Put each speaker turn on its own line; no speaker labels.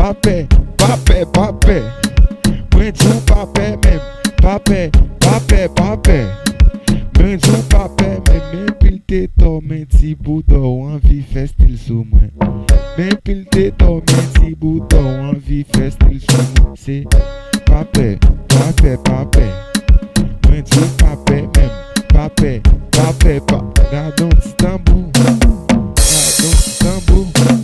pape, pape, pape. Mwen djou pape même, pape, pape, pape. Mwen djou pape même, men pil te to men ti boudo envie fè stil sou mwen. Men pil te to men ti boudo envie fè stil sou mwen. C'est pape, pape, pape. Mwen djou pape même, pape, pape, pape. Gardons ti tambou, gardons ti tambou.